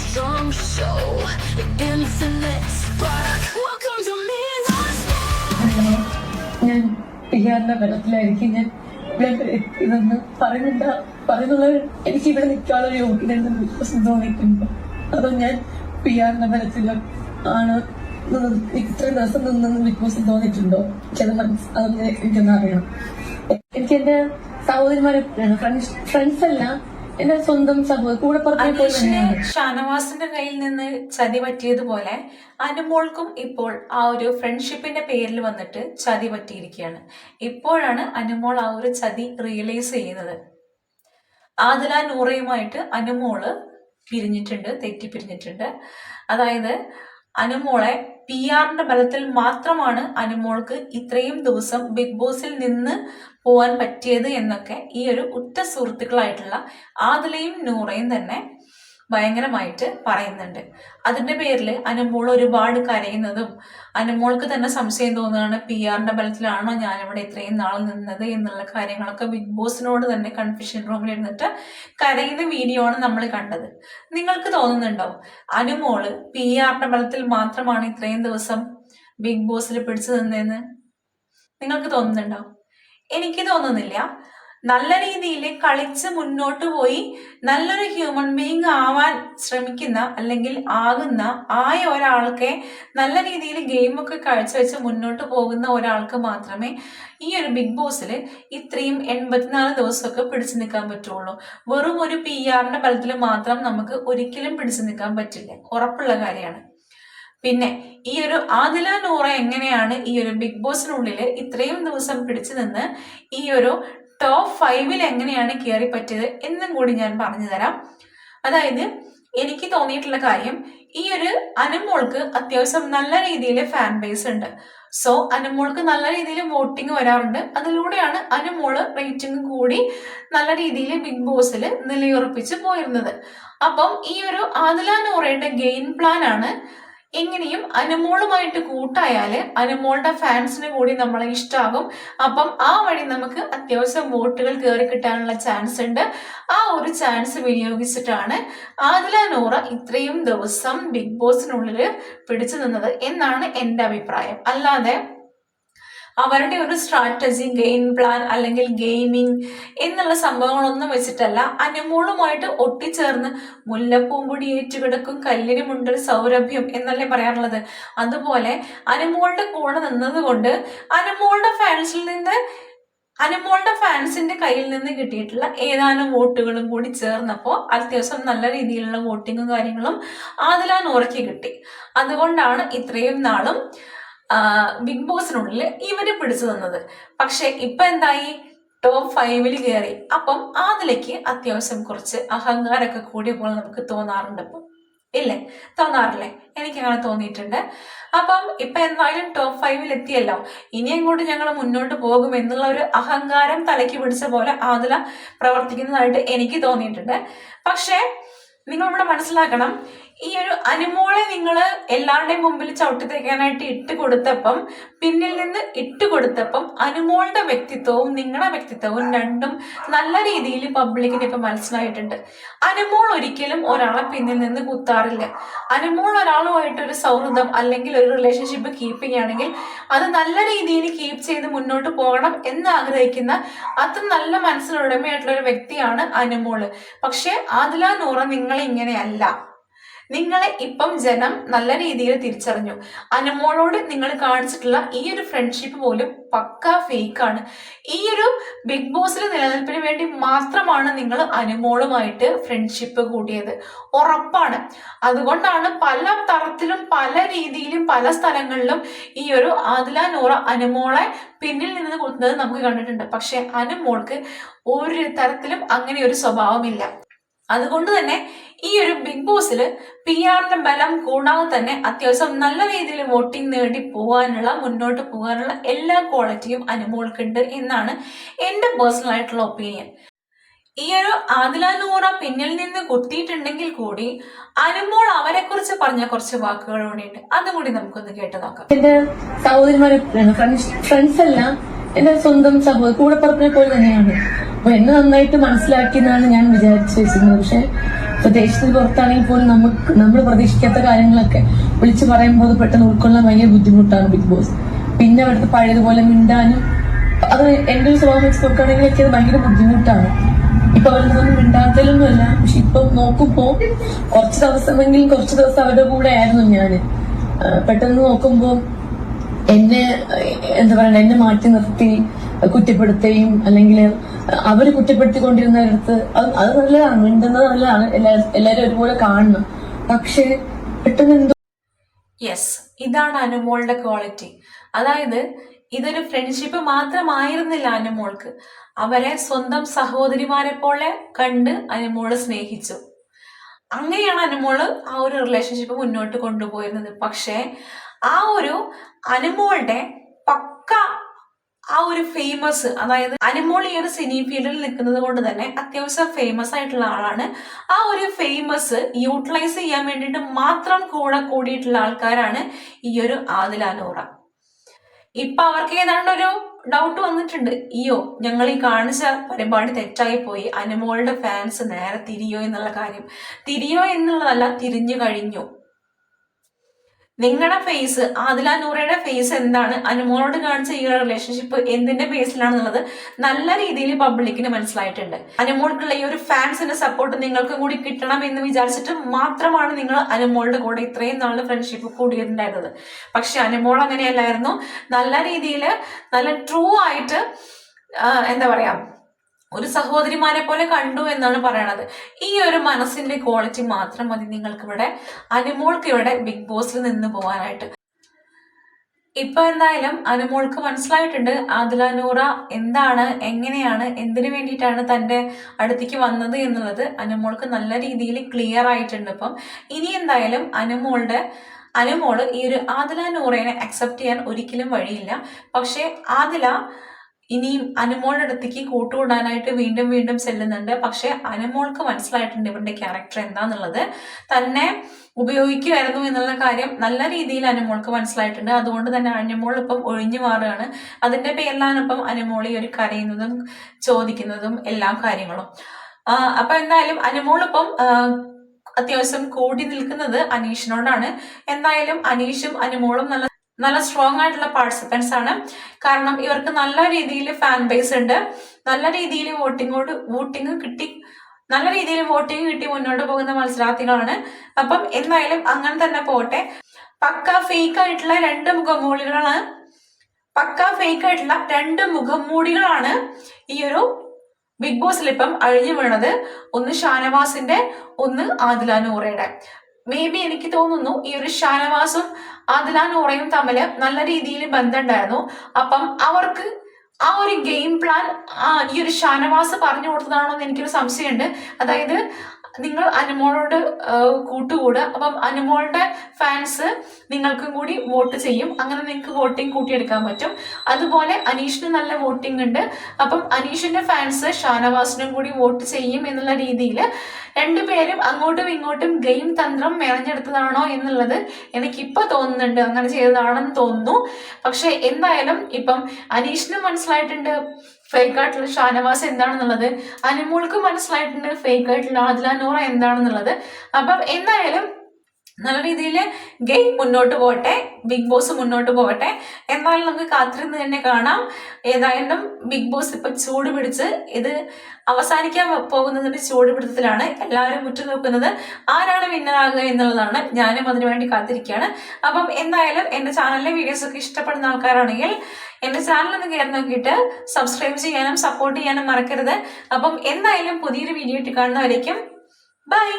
strong show, infinite spark. Welcome to Midnight. ഞാൻ പിയാറിന്റെ ബലത്തിലായിരിക്കും ഞാൻ ഇതെന്ന് പറയുന്നത് എനിക്ക് ഇവിടെ നിൽക്കാനുള്ള യോഗ്യതയുണ്ടെന്ന് വിശ്വാസം തോന്നിയിട്ടുണ്ട്. അതോ ഞാൻ പിയാറിന്റെ ബലത്തിൽ ആണ് ഇത്രയും ദിവസം നിന്നെന്ന് വിശ്വാസം തോന്നിയിട്ടുണ്ടോ? അതൊന്നും എനിക്കൊന്നും അറിയണം. എനിക്ക് എന്റെ സഹോദരിമാരെ ഫ്രണ്ട്സ് അല്ല, എന്റെ സ്വന്തം കൂടെ ഷാനവാസിന്റെ കയ്യിൽ നിന്ന് ചതി പറ്റിയതുപോലെ അനുമോൾക്കും ഇപ്പോൾ ആ ഒരു ഫ്രണ്ട്ഷിപ്പിന്റെ പേരിൽ വന്നിട്ട് ചതി പറ്റിയിരിക്കുകയാണ്. ഇപ്പോഴാണ് അനുമോൾ ആ ഒരു ചതി റിയലൈസ് ചെയ്യുന്നത്. ആദില നൂറയുമായിട്ട് അനുമോള് തെറ്റിപ്പിരിഞ്ഞിട്ടുണ്ട്. അതായത് അനുമോളെ PR-ന്റെ ബലത്തിൽ മാത്രമാണ് അനുമോൾക്ക് ഇത്രയും ദിവസം ബിഗ് ബോസിൽ നിന്ന് പോവാൻ പറ്റിയത് എന്നൊക്കെ ഈ ഒരു ഉറ്റ സുഹൃത്തുക്കളായിട്ടുള്ള ആദിലയും നൂറയും തന്നെ ഭയങ്കരമായിട്ട് പറയുന്നുണ്ട്. അതിന്റെ പേരിൽ അനുമോൾ ഒരുപാട് കരയുന്നതും അനുമോൾക്ക് തന്നെ സംശയം തോന്നുകയാണ്, PR-ന്റെ ബലത്തിലാണോ ഞാനിവിടെ ഇത്രയും നാൾ നിന്നത് എന്നുള്ള കാര്യങ്ങളൊക്കെ ബിഗ് ബോസിനോട് തന്നെ കൺഫ്യൂഷൻ റൂമിൽ ഇരുന്നിട്ട് കരയുന്ന വീഡിയോ ആണ് നമ്മൾ കണ്ടത്. നിങ്ങൾക്ക് തോന്നുന്നുണ്ടോ അനുമോള് PR-ന്റെ ബലത്തിൽ മാത്രമാണ് ഇത്രയും ദിവസം ബിഗ് ബോസിൽ പിടിച്ചു നിന്നതെന്ന്? നിങ്ങൾക്ക് തോന്നുന്നുണ്ടോ? എനിക്ക് തോന്നുന്നില്ല. നല്ല രീതിയിൽ കളിച്ച് മുന്നോട്ട് പോയി നല്ലൊരു ഹ്യൂമൻ ബീയിങ് ആവാൻ ശ്രമിക്കുന്ന അല്ലെങ്കിൽ ആയ ഒരാൾക്ക് നല്ല രീതിയിൽ ഗെയിമൊക്കെ കാഴ്ചവെച്ച് മുന്നോട്ട് പോകുന്ന ഒരാൾക്ക് മാത്രമേ ഈ ഒരു ബിഗ് ബോസിൽ ഇത്രയും 84 ദിവസമൊക്കെ പിടിച്ചു നിൽക്കാൻ പറ്റുള്ളൂ. വെറും ഒരു PR-ന്റെ ബലത്തിൽ മാത്രം നമുക്ക് ഒരിക്കലും പിടിച്ചു നിൽക്കാൻ പറ്റില്ല, ഉറപ്പുള്ള കാര്യമാണ്. പിന്നെ ഈ ഒരു ആദില നൂറ എങ്ങനെയാണ് ഈ ഒരു ബിഗ് ബോസിനുള്ളിൽ ഇത്രയും ദിവസം പിടിച്ചു നിന്ന് ഈ ഒരു ടോപ്പ് 5-ൽ എങ്ങനെയാണ് കയറി പറ്റിയത് എന്നും കൂടി ഞാൻ പറഞ്ഞു തരാം. അതായത് എനിക്ക് തോന്നിയിട്ടുള്ള കാര്യം, ഈ ഒരു അനുമോൾക്ക് അത്യാവശ്യം നല്ല രീതിയിൽ ഫാൻ ബേസ് ഉണ്ട്. സോ അനുമോൾക്ക് നല്ല രീതിയിൽ വോട്ടിംഗ് വരാറുണ്ട്. അതിലൂടെയാണ് അനുമോള് റേറ്റിംഗ് കൂടി നല്ല രീതിയിൽ ബിഗ് ബോസിൽ നിലയുറപ്പിച്ച് പോയിരുന്നത്. അപ്പം ഈ ഒരു ആദില നൂറയുടെ ഗെയിം പ്ലാൻ ആണ് എങ്ങനെയും അനുമോളുമായിട്ട് കൂട്ടായാല് അനുമോളുടെ ഫാൻസിന് കൂടി നമ്മളെ ഇഷ്ടാകും. അപ്പം ആ വഴി നമുക്ക് അത്യാവശ്യം വോട്ടുകൾ കയറി കിട്ടാനുള്ള ചാൻസ് ഉണ്ട്. ആ ഒരു ചാൻസ് വിനിയോഗിച്ചിട്ടാണ് ആദില നൂറ ഇത്രയും ദിവസം ബിഗ് ബോസിനുള്ളിൽ പിടിച്ചു നിന്നത് എന്നാണ് എൻ്റെ അഭിപ്രായം. അല്ലാതെ അവരുടെ ഒരു സ്ട്രാറ്റജി, ഗെയിം പ്ലാൻ അല്ലെങ്കിൽ ഗെയിമിങ് എന്നുള്ള സംഭവങ്ങളൊന്നും വെച്ചിട്ടല്ല. അനുമോളുമായിട്ട് ഒട്ടിച്ചേർന്ന് മുല്ലപ്പൂമ്പൊടി ഏറ്റുകിടക്കും കല്ലിനുമുണ്ടൊരു സൗരഭ്യം എന്നല്ലേ പറയാറുള്ളത്. അതുപോലെ അനുമോളുടെ കൂടെ നിന്നത് കൊണ്ട് അനുമോളുടെ ഫാൻസിന്റെ കയ്യിൽ നിന്ന് കിട്ടിയിട്ടുള്ള ഏതാനും വോട്ടുകളും കൂടി ചേർന്നപ്പോൾ അത്യാവശ്യം നല്ല രീതിയിലുള്ള വോട്ടിങ്ങും കാര്യങ്ങളും ആദില നൂറയ്ക്ക് കിട്ടി. അതുകൊണ്ടാണ് ഇത്രയും നാളും ബിഗ് ബോസിനുള്ളിൽ ഇവര് പിടിച്ചു തന്നത്. പക്ഷെ ഇപ്പൊ എന്തായി, ടോപ്പ് 5-ൽ കയറി. അപ്പം ആദിലയ്ക്ക് അത്യാവശ്യം കുറച്ച് അഹങ്കാരമൊക്കെ കൂടിയ പോലെ നമുക്ക് തോന്നാറുണ്ട്. ഇപ്പം ഇല്ലേ, തോന്നാറില്ലേ? എനിക്ക് അങ്ങനെ തോന്നിയിട്ടുണ്ട്. അപ്പം ഇപ്പൊ എന്തായാലും ടോപ്പ് 5-ൽ എത്തിയല്ലോ, ഇനി അങ്ങോട്ട് ഞങ്ങൾ മുന്നോട്ട് പോകും എന്നുള്ള ഒരു അഹങ്കാരം തലയ്ക്ക് പിടിച്ച പോലെ ആദില പ്രവർത്തിക്കുന്നതായിട്ട് എനിക്ക് തോന്നിയിട്ടുണ്ട്. പക്ഷെ നിങ്ങൾ ഇവിടെ മനസ്സിലാക്കണം, ഈ ഒരു അനുമോളെ നിങ്ങൾ എല്ലാവരുടെയും മുമ്പിൽ ചവിട്ടി തേക്കാനായിട്ട് പിന്നിൽ നിന്ന് ഇട്ടുകൊടുത്തപ്പം അനുമോളുടെ വ്യക്തിത്വവും നിങ്ങളുടെ വ്യക്തിത്വവും രണ്ടും നല്ല രീതിയിൽ പബ്ലിക്കിന് ഇപ്പൊ മനസ്സിലായിട്ടുണ്ട്. അനുമോൾ ഒരിക്കലും ഒരാളെ പിന്നിൽ നിന്ന് കുത്താറില്ല. അനുമോൾ ഒരാളുമായിട്ട് ഒരു സൗഹൃദം അല്ലെങ്കിൽ ഒരു റിലേഷൻഷിപ്പ് കീപ്പ് ചെയ്യുകയാണെങ്കിൽ അത് നല്ല രീതിയിൽ കീപ്പ് ചെയ്ത് മുന്നോട്ട് പോകണം എന്ന് ആഗ്രഹിക്കുന്ന അത്ര നല്ല മനസ്സിനുടമയായിട്ടുള്ള ഒരു വ്യക്തിയാണ് അനുമോള്. പക്ഷെ ആദില നൂറ നിങ്ങളെ ഇങ്ങനെയല്ല. നിങ്ങളെ ഇപ്പം ജനം നല്ല രീതിയിൽ തിരിച്ചറിഞ്ഞു. അനുമോളോട് നിങ്ങൾ കാണിച്ചിട്ടുള്ള ഈ ഒരു ഫ്രണ്ട്ഷിപ്പ് പോലും പക്ക ഫേക്കാണ്. ഈ ഒരു ബിഗ് ബോസിൽ നിലനിൽപ്പിന് വേണ്ടി മാത്രമാണ് നിങ്ങൾ അനുമോളുമായിട്ട് ഫ്രണ്ട്ഷിപ്പ് കൂടിയത്, ഉറപ്പാണ്. അതുകൊണ്ടാണ് പല തരത്തിലും പല രീതിയിലും പല സ്ഥലങ്ങളിലും ഈ ഒരു ആദില നൂറ അനുമോളെ പിന്നിൽ നിന്ന് കൊടുക്കുന്നത് നമുക്ക് കണ്ടിട്ടുണ്ട്. പക്ഷെ അനുമോൾക്ക് ഒരു തരത്തിലും അങ്ങനെ ഒരു സ്വഭാവമില്ല. അതുകൊണ്ട് തന്നെ ഈ ഒരു ബിഗ് ബോസിൽ PR-ന്റെ ബലം കൂടാതെ തന്നെ അത്യാവശ്യം നല്ല രീതിയിൽ വോട്ടിംഗ് നേടി മുന്നോട്ട് പോകാനുള്ള എല്ലാ ക്വാളിറ്റിയും അനുമോൾക്കുണ്ട് എന്നാണ് എൻ്റെ പേഴ്സണൽ ആയിട്ടുള്ള ഒപ്പീനിയൻ. ഈ ഒരു ആദില നൂറ പിന്നിൽ നിന്ന് കുത്തിയിട്ടുണ്ടെങ്കിൽ കൂടി അനുമോൾ അവരെ കുറിച്ച് പറഞ്ഞ കുറച്ച് വാക്കുകൾ കൂടിയുണ്ട്. അതും കൂടി നമുക്കൊന്ന് കേട്ട് നോക്കാം. എന്റെ സഹോദരിമാരെ ഫ്രണ്ട്സ് അല്ല, എന്റെ സ്വന്തം കൂടെ പറഞ്ഞ പോലെ തന്നെയാണ്. അപ്പൊ എന്നെ നന്നായിട്ട് മനസ്സിലാക്കിയെന്നാണ് ഞാൻ വിചാരിച്ചു വെച്ചിരുന്നത്. പക്ഷെ ഇപ്പൊ ദേശത്തിന് പുറത്താണെങ്കിൽ പോലും നമ്മൾ പ്രതീക്ഷിക്കാത്ത കാര്യങ്ങളൊക്കെ വിളിച്ചു പറയുമ്പോൾ അത് പെട്ടെന്ന് ഉൾക്കൊള്ളാൻ ഭയങ്കര ബുദ്ധിമുട്ടാണ് ബിഗ് ബോസ്. പിന്നെ അവിടുത്തെ പഴയതുപോലെ മിണ്ടാനും അത് എന്റെ ഒരു സ്വഭാവം വെച്ച് നോക്കുകയാണെങ്കിലൊക്കെ അത് ഭയങ്കര ബുദ്ധിമുട്ടാണ്. ഇപ്പൊ അവരൊന്നും മിണ്ടാത്തലൊന്നുമല്ല, പക്ഷെ ഇപ്പൊ നോക്കുമ്പോ കുറച്ച് ദിവസം അവരുടെ കൂടെ ആയിരുന്നു ഞാന്. പെട്ടെന്ന് നോക്കുമ്പോ എന്നെ എന്താ പറയണ്ട, എന്നെ മാറ്റി നിർത്തി കുറ്റപ്പെടുത്തുകയും അല്ലെങ്കിൽ അവര് കുറ്റപ്പെടുത്തിക്കൊണ്ടിരുന്നവരടുത്ത് അത് നല്ലതാണ്, മിണ്ടുന്നത് നല്ലതാണ്, എല്ലാരും ഒരുപോലെ കാണണം. പക്ഷെ പെട്ടെന്ന് എന്തോ യെസ്, ഇതാണ് അനുമോളുടെ ക്വാളിറ്റി. അതായത് ഇതൊരു ഫ്രണ്ട്ഷിപ്പ് മാത്രമായിരുന്നില്ല അനുമോൾക്ക്. അവരെ സ്വന്തം സഹോദരിമാരെ പോലെ കണ്ട് അനുമോള് സ്നേഹിച്ചു. അങ്ങനെയാണ് അനുമോള് ആ ഒരു റിലേഷൻഷിപ്പ് മുന്നോട്ട് കൊണ്ടുപോയിരുന്നത്. പക്ഷേ ആ ഒരു അനുമോളുടെ പക്ക ആ ഒരു ഫേമസ്, അതായത് അനുമോൾ ഈ ഒരു സിനി ഫീൽഡിൽ നിൽക്കുന്നത് കൊണ്ട് തന്നെ അത്യാവശ്യം ഫേമസ് ആയിട്ടുള്ള ആളാണ്. ആ ഒരു ഫേമസ് യൂട്ടിലൈസ് ചെയ്യാൻ വേണ്ടിയിട്ട് മാത്രം കൂടിയിട്ടുള്ള ആൾക്കാരാണ് ഈ ഒരു ആദില നൂറ. ഇപ്പൊ അവർക്ക് ഏതാണ്ട് ഒരു ഡൗട്ട് വന്നിട്ടുണ്ട്, ഞങ്ങൾ ഈ കാണിച്ച പരിപാടി തെറ്റായി പോയി, അനുമോളുടെ ഫാൻസ് നേരെ തിരിയോ എന്നുള്ള കാര്യം. തിരിയോ എന്നുള്ളതല്ല, തിരിഞ്ഞു കഴിഞ്ഞു. നിങ്ങളുടെ ഫേസ്, ആദില നൂറയുടെ ഫേസ് എന്താണ്, അനുമോളോട് കാണിച്ച ഈ റിലേഷൻഷിപ്പ് എന്തിന്റെ ബേസിലാണെന്നുള്ളത് നല്ല രീതിയിൽ പബ്ലിക്കിന് മനസ്സിലായിട്ടുണ്ട്. അനുമോൾക്കുള്ള ഈ ഒരു ഫാൻസിന്റെ സപ്പോർട്ട് നിങ്ങൾക്കും കൂടി കിട്ടണം എന്ന് വിചാരിച്ചിട്ട് മാത്രമാണ് നിങ്ങൾ അനുമോളുടെ കൂടെ ഇത്രയും നാള് ഫ്രണ്ട്ഷിപ്പ് കൂടിയിട്ടുണ്ടായിരുന്നത്. പക്ഷെ അനുമോൾ അങ്ങനെയല്ലായിരുന്നു. നല്ല രീതിയിൽ നല്ല ട്രൂ ആയിട്ട് എന്താ പറയാ, ഒരു സഹോദരിമാരെ പോലെ കണ്ടു എന്നാണ് പറയണത്. ഈ ഒരു മനസ്സിന്റെ ക്വാളിറ്റി മാത്രം മതി നിങ്ങൾക്ക് അനുമോൾക്ക് ഇവിടെ ബിഗ് ബോസിൽ നിന്ന് പോകാനായിട്ട്. ഇപ്പൊ എന്തായാലും അനുമോൾക്ക് മനസ്സിലായിട്ടുണ്ട് ആദില നൂറ എന്താണ്, എങ്ങനെയാണ്, എന്തിനു വേണ്ടിയിട്ടാണ് തന്റെ അടുത്തേക്ക് വന്നത് എന്നുള്ളത് അനുമോൾക്ക് നല്ല രീതിയിൽ ക്ലിയർ ആയിട്ടുണ്ട്. ഇപ്പം ഇനി എന്തായാലും അനുമോള് ഈ ഒരു ആദില നൂറേനെ അക്സെപ്റ്റ് ചെയ്യാൻ ഒരിക്കലും വഴിയില്ല. പക്ഷെ ആദില ഇനിയും അനുമോളുടെ അടുത്തേക്ക് കൂട്ടുകൂടാനായിട്ട് വീണ്ടും വീണ്ടും ചെല്ലുന്നുണ്ട്. പക്ഷെ അനുമോൾക്ക് മനസ്സിലായിട്ടുണ്ട് ഇവരുടെ ക്യാരക്ടർ എന്താന്നുള്ളത്, തന്നെ ഉപയോഗിക്കുമായിരുന്നു എന്നുള്ള കാര്യം നല്ല രീതിയിൽ അനുമോൾക്ക് മനസ്സിലായിട്ടുണ്ട്. അതുകൊണ്ട് തന്നെ അനുമോൾ ഇപ്പം ഒഴിഞ്ഞു മാറുകയാണ്. അതിന്റെ പേരിലാണ് ഇപ്പം അനുമോൾ ഈ ഒരു കരയുന്നതും ചോദിക്കുന്നതും എല്ലാ കാര്യങ്ങളും. അപ്പൊ എന്തായാലും അനുമോൾ ഇപ്പം അത്യാവശ്യം കൂടി നിൽക്കുന്നത് അനീഷിനോടാണ്. എന്തായാലും അനീഷും അനുമോളും നല്ല സ്ട്രോങ് ആയിട്ടുള്ള പാർട്ടിസിപ്പൻസ് ആണ്. കാരണം ഇവർക്ക് നല്ല രീതിയിൽ ഫാൻ ബേസ് ഉണ്ട്, നല്ല രീതിയിൽ വോട്ടിംഗ് കിട്ടി മുന്നോട്ട് പോകുന്ന മത്സരാർത്ഥികളാണ്. അപ്പം എന്തായാലും അങ്ങനെ തന്നെ പോട്ടെ. പക്ക ഫേക്ക് ആയിട്ടുള്ള രണ്ട് മുഖംമൂടികളാണ് ഈ ഒരു ബിഗ് ബോസിൽ ഇപ്പം അഴിഞ്ഞു വീണത്. ഒന്ന് ഷാനവാസിന്റെ, ഒന്ന് ആദില നൂറയുടെ. മേ ബി എനിക്ക് തോന്നുന്നു ഈ ഒരു ഷാനവാസും ആദില നൂറയും തമ്മിൽ നല്ല രീതിയിൽ ബന്ധമുണ്ടായിരുന്നു. അപ്പം അവർക്ക് ആ ഒരു ഗെയിം പ്ലാൻ ഈ ഒരു ഷാനവാസ് പറഞ്ഞു കൊടുത്തതാണോ എന്ന് എനിക്കൊരു സംശയമുണ്ട്. അതായത് നിങ്ങൾ അനുമോളോട് കൂട്ടുകൂടുക, അപ്പം അനുമോളുടെ ഫാൻസ് നിങ്ങൾക്കും കൂടി വോട്ട് ചെയ്യും, അങ്ങനെ നിങ്ങൾക്ക് വോട്ടിംഗ് കൂട്ടിയെടുക്കാൻ പറ്റും. അതുപോലെ അനീഷിന് നല്ല വോട്ടിംഗ് ഉണ്ട്, അപ്പം അനീഷിന്റെ ഫാൻസ് ഷാനവാസിനും കൂടി വോട്ട് ചെയ്യും എന്നുള്ള രീതിയിൽ രണ്ടുപേരും അങ്ങോട്ടും ഇങ്ങോട്ടും ഗെയിം തന്ത്രം മെനഞ്ഞെടുത്തതാണോ എന്നുള്ളത് എനിക്കിപ്പോ തോന്നുന്നുണ്ട്, അങ്ങനെ ചെയ്തതാണെന്ന് തോന്നുന്നു. പക്ഷെ എന്തായാലും ഇപ്പം അനീഷിനും മനസ്സിലായിട്ടുണ്ട് ഫേക്ക് ആയിട്ടുള്ള ഷാനവാസ് എന്താണെന്നുള്ളത്, അനുമോൾക്ക് മനസ്സിലായിട്ടുണ്ട് ഫേക്ക് ആയിട്ടുള്ള ആദില നൂറ എന്താണെന്നുള്ളത്. അപ്പം എന്തായാലും നല്ല രീതിയിൽ ഗെയിം മുന്നോട്ട് പോകട്ടെ, ബിഗ് ബോസ് മുന്നോട്ട് പോകട്ടെ. എന്നാലും നമുക്ക് കാത്തിരുന്ന് തന്നെ കാണാം. ഏതായാലും ബിഗ് ബോസ് ഇപ്പൊ ചൂട് പിടിച്ച് ഇത് അവസാനിക്കാൻ പോകുന്നതിന്റെ ചൂട് പിടുത്തത്തിലാണ്. എല്ലാവരും ഉറ്റുനോക്കുന്നത് ആരാണ് വിന്നറാകുക എന്നുള്ളതാണ്. ഞാനും അതിനുവേണ്ടി കാത്തിരിക്കുകയാണ്. അപ്പം എന്തായാലും എന്റെ ചാനലിലെ വീഡിയോസ് ഒക്കെ ഇഷ്ടപ്പെടുന്ന ആൾക്കാരാണെങ്കിൽ എന്റെ ചാനൽ ഒന്ന് കയറി നോക്കിയിട്ട് സബ്സ്ക്രൈബ് ചെയ്യാനും സപ്പോർട്ട് ചെയ്യാനും മറക്കരുത്. അപ്പം എന്തായാലും പുതിയൊരു വീഡിയോ ഇട്ട് കാണുന്നവരേക്കും ബൈ.